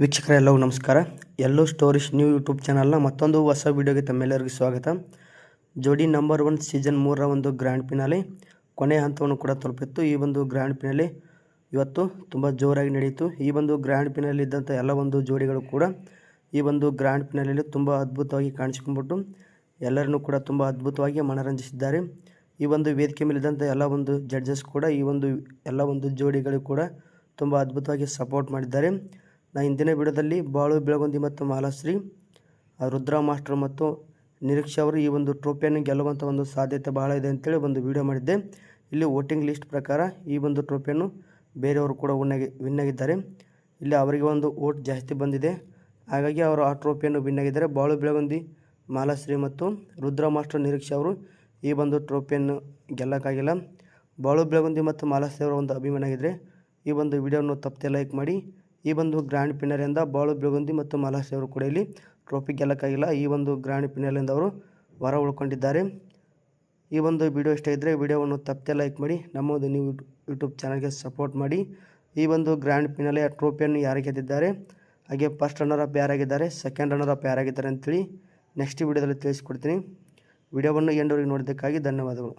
ವೀಕ್ಷಕರೆಲ್ಲರಿಗೂ ನಮಸ್ಕಾರ. ಎಲ್ಲೋ stories new YouTube ಚಾನಲ್ನ ಮತ್ತೊಂದು ಹೊಸ ವಿಡಿಯೋಗೆ ತಮ್ಮೆಲ್ಲರಿಗೂ ಸ್ವಾಗತ. ಜೋಡಿ ನಂಬರ್ 1 ಸೀಸನ್ 3ರ ಒಂದು ಗ್ರ್ಯಾಂಡ್ ಫಿನಾಲೆ ಕೊನೆಯ ಹಂತವನ್ನು ಕೂಡ ತಲುಪಿತ್ತು. ಈ ಒಂದು ಗ್ರ್ಯಾಂಡ್ ಫಿನಾಲೆ ಇವತ್ತು ತುಂಬ ಜೋರಾಗಿ ನಡೆಯಿತು. ಈ ಒಂದು ಗ್ರ್ಯಾಂಡ್ ಫಿನಾಲೆ ಇದ್ದಂಥ ಎಲ್ಲ ಒಂದು ಜೋಡಿಗಳು ಕೂಡ ಈ ಒಂದು ಗ್ರ್ಯಾಂಡ್ ಫಿನಾಲೆಯಲ್ಲಿ ತುಂಬ ಅದ್ಭುತವಾಗಿ ಕಾಣಿಸಿಕೊಂಡ್ಬಿಟ್ಟು ಎಲ್ಲರನ್ನೂ ಕೂಡ ತುಂಬ ಅದ್ಭುತವಾಗಿ ಮನರಂಜಿಸಿದ್ದಾರೆ. ಈ ಒಂದು ವೇದಿಕೆ ಮೇಲಿದ್ದಂಥ ಎಲ್ಲ ಒಂದು ಜಡ್ಜಸ್ ಕೂಡ ಈ ಒಂದು ಎಲ್ಲ ಒಂದು ಜೋಡಿಗಳು ಕೂಡ ತುಂಬ ಅದ್ಭುತವಾಗಿ ಸಪೋರ್ಟ್ ಮಾಡಿದ್ದಾರೆ. ಇಂದಿನ ವಿಡಿಯೋದಲ್ಲಿ ಬಾಳು ಬೆಳಗುಂದಿ ಮತ್ತು ಮಾಲಾಶ್ರೀ, ರುದ್ರಾ ಮಾಸ್ಟರ್ ಮತ್ತು ನಿರೀಕ್ಷೆ ಅವರು ಈ ಒಂದು ಟ್ರೋಫಿಯನ್ನು ಗೆಲ್ಲುವಂಥ ಒಂದು ಸಾಧ್ಯತೆ ಬಹಳ ಇದೆ ಅಂತೇಳಿ ಒಂದು ವಿಡಿಯೋ ಮಾಡಿದ್ದೆ. ಇಲ್ಲಿ ವೋಟಿಂಗ್ ಲಿಸ್ಟ್ ಪ್ರಕಾರ ಈ ಒಂದು ಟ್ರೋಫಿಯನ್ನು ಬೇರೆಯವರು ಕೂಡ ವಿನ್ ಆಗಿದ್ದಾರೆ. ಇಲ್ಲಿ ಅವರಿಗೆ ಒಂದು ವೋಟ್ ಜಾಸ್ತಿ ಬಂದಿದೆ, ಹಾಗಾಗಿ ಅವರು ಆ ಟ್ರೋಫಿಯನ್ನು ವಿನ್ ಆಗಿದ್ದಾರೆ. ಬಾಳು ಬೆಳಗುಂದಿ ಮಾಲಾಶ್ರೀ ಮತ್ತು ರುದ್ರಾ ಮಾಸ್ಟರ್ ನಿರೀಕ್ಷೆ ಅವರು ಈ ಒಂದು ಟ್ರೋಫಿಯನ್ನು ಗೆಲ್ಲಕ್ಕಾಗಿಲ್ಲ. ಬಾಳು ಬೆಳಗುಂದಿ ಮತ್ತು ಮಾಲಾಶ್ರೀ ಅವರ ಒಂದು ಅಭಿಮಾನ ಆಗಿದ್ದರೆ ಈ ಒಂದು ವಿಡಿಯೋವನ್ನು ತಪ್ಪದೆ ಲೈಕ್ ಮಾಡಿ. ಈ ಒಂದು ಗ್ರ್ಯಾಂಡ್ ಫಿನಾಲೆಯಿಂದ ಬಾಳು ಬೆಳಗುಂದಿ ಮತ್ತು ಮಾಲಾಶ್ರೀ ಅವರು ಕೂಡ ಇಲ್ಲಿ ಟ್ರೋಫಿ ಗೆಲ್ಲಕ್ಕಾಗಿಲ್ಲ. ಈ ಒಂದು ಗ್ರ್ಯಾಂಡ್ ಫಿನಾಲೆಯಿಂದ ಅವರು ಹೊರ ಉಳ್ಕೊಂಡಿದ್ದಾರೆ. ಈ ಒಂದು ವಿಡಿಯೋ ಇಷ್ಟ ಇದ್ದರೆ ವಿಡಿಯೋವನ್ನು ತಪ್ಪದೆ ಲೈಕ್ ಮಾಡಿ, ನಮ್ಮ ಒಂದು ನೀವು ಯೂಟ್ಯೂಬ್ ಚಾನಲ್ಗೆ ಸಪೋರ್ಟ್ ಮಾಡಿ. ಈ ಒಂದು ಗ್ರ್ಯಾಂಡ್ ಫಿನಾಲೆಯ ಟ್ರೋಫಿಯನ್ನು ಯಾರು ಗೆದ್ದಿದ್ದಾರೆ, ಹಾಗೆ ಫಸ್ಟ್ ರನ್ನರ್ ಅಪ್ ಯಾರಾಗಿದ್ದಾರೆ, ಸೆಕೆಂಡ್ ರನ್ನರ್ ಅಪ್ ಯಾರಾಗಿದ್ದಾರೆ ಅಂತೇಳಿ ನೆಕ್ಸ್ಟ್ ವಿಡಿಯೋದಲ್ಲಿ ತಿಳಿಸ್ಕೊಡ್ತೀನಿ. ವಿಡಿಯೋವನ್ನು ಎಂಡವರೆಗೆ ನೋಡಿದ್ದಕ್ಕಾಗಿ ಧನ್ಯವಾದಗಳು.